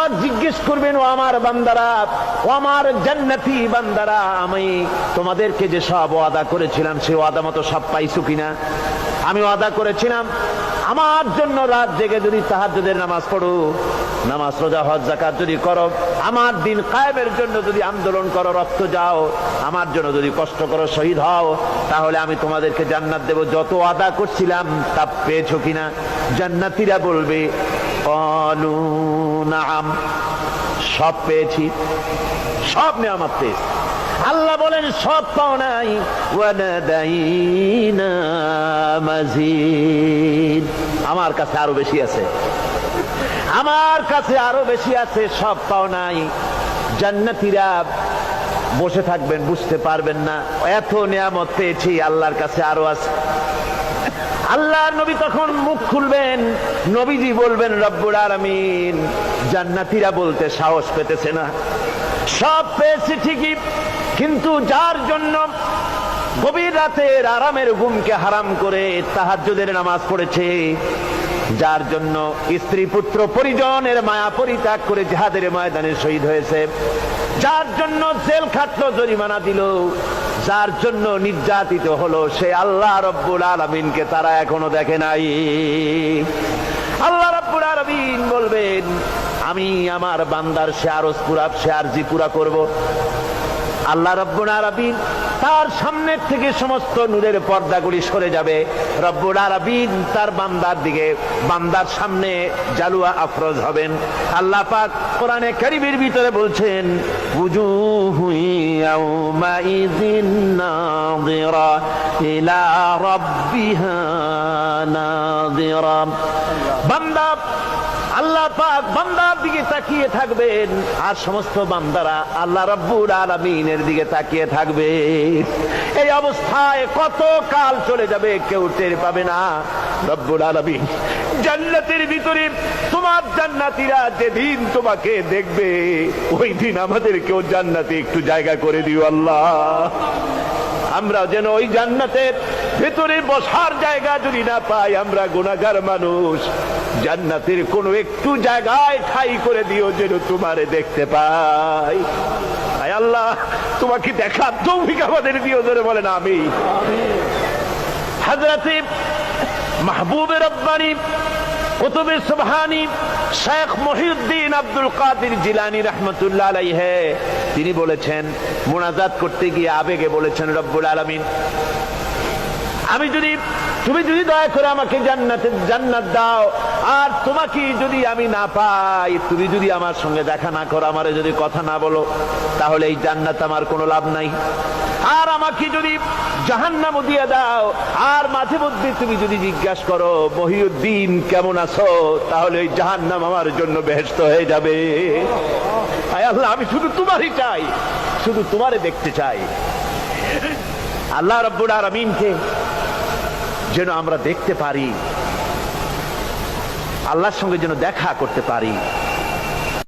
পাক জিজ্ঞেস করবেন, ও আমার বান্দারা, ও আমার জান্নাতি বান্দারা, আমি তোমাদেরকে যে সব ওয়াদা করেছিলাম সেই ওয়াদা মতো সব পাইছো কিনা? আমি ওয়াদা করেছিলাম আমার জন্য রাত জেগে যদি তাহাজ্জুদের নামাজ পড়ো, নামাজ রোজা হজ যাকাত যদি করো, আমার দিন কায়েমের জন্য যদি আন্দোলন করো, রক্ত যাও, আমার জন্য যদি কষ্ট করো, শহীদ হও, তাহলে আমি তোমাদেরকে জান্নাত দেব। যত ওয়াদা করছিলাম তা পেয়েছো কিনা? জান্নাতীরা বলবে ক্বালু নাআম, সব পেয়েছি, সব নেয়ামত পেয়েছি। আল্লাহ বলেন সব পাও নাই, ওয়ানাদাইনা মাজিদ, আমার কাছে আরো বেশি আছে, আমার কাছে আরো বেশি আছে, সব পাও নাই। জান্নাতীরা বসে থাকবেন, বুঝতে পারবেন না এত নিয়ামত পেয়েছি, আল্লাহর কাছে আরো আছে। আল্লাহর নবী তখন মুখ খুলবেন, নবীজি বলবেন রব্বুল আলামিন, জান্নাতীরা বলতে সাহস পেতেছে না, সব পেয়েছি ঠিকই, কিন্তু যার জন্য গভীর রাতের আরামের ঘুমকে হারাম করে তাহাজ্জুদের নামাজ পড়েছে, যার জন্য স্ত্রী পুত্র পরিজনের মায়া পরিত্যাগ করে জিহাদের ময়দানে শহীদ হয়েছে, যার জন্য জেল খাটলো, জরিমানা দিল, যার জন্য নির্যাতিত হলো, সে আল্লাহ রব্বুল আলামিনকে তারা এখনো দেখে নাই। আল্লাহ রব্বুল আলামিন বলবেন, আমি আমার বান্দার সে আরজ পুরা, সে আরজি পুরা করব। আল্লাহ রব্বুল আলামিন তার সামনের থেকে সমস্ত নূরের পর্দাগুলি সরে যাবে, রব্বুল আলামিন তার বান্দার দিকে, বান্দার সামনে জালুয়া আফরোজ হবেন। আল্লাহ পাক কোরআনে কারীমের ভিতরে বলছেন, উজুহু ইয়াউমাইযিন নাযিরা ইলা রাব্বিহা নাযিরা। বান্দা, আল্লাহ পাক বান্দার দিকে তাকিয়ে থাকবেন, আর সমস্ত বান্দারা আল্লাহ রাব্বুল আলামিনের দিকে তাকিয়ে থাকবে। এই অবস্থায় কত কাল চলে যাবে কেউ টের পাবে না। রব্বুল আলামিন জান্নাতের ভিতরে তোমার জান্নাতীরা যেদিন তোমাকে দেখবে, ওই দিন আমাদেরকেও জান্নাতে একটু জায়গা করে দিও আল্লাহ। আমরা যেন ওই জান্নাতের ভেতরে বসার জায়গা যদি না পাই, আমরা গুনাহগার মানুষ, জান্নাতের কোনো একটু জায়গায় ঠাঁই করে দিও যেন তোমারে দেখতে পাই। আয় আল্লাহ, তোমাকে দেখার তৌফিক আমাদের দিও, ধরে বলেন আমিন। হযরতে মাহবুবে রব্বানী কুতুবে সুবহানী শেখ মহিউদ্দিন আব্দুল কাদের জিলানী রাহমাতুল্লাহ আলাইহি, তিনি বলেছেন, মুনাজাত করতে গিয়ে আবেগে বলেছেন, রব্বুল আলামিন, তুমি যদি দয়া করে আমাকে জান্নাত দাও, আর তোমাকে যদি আমি না পাই, তুমি যদি আমার সঙ্গে দেখা না করো, আমারে যদি কথা না বলো, তাহলে এই জান্নাত আমার কোনো লাভ নাই। আর আমাকে যদি জাহান্নাম দিয়ে দাও, আর মাঝে মধ্যে তুমি যদি জিজ্ঞাসা করো মহিউদ্দিন কেমন আছো, তাহলে এই জাহান্নাম আমার জন্য বেহেশত হয়ে যাবে। আয় আল্লাহ, আমি শুধু তোমারই চাই, শুধু তোমারে দেখতে চাই। আল্লাহ রাব্বুল আলামিনকে যেন আমরা দেখতে পারি, আল্লাহর সঙ্গে যেন দেখা করতে পারি।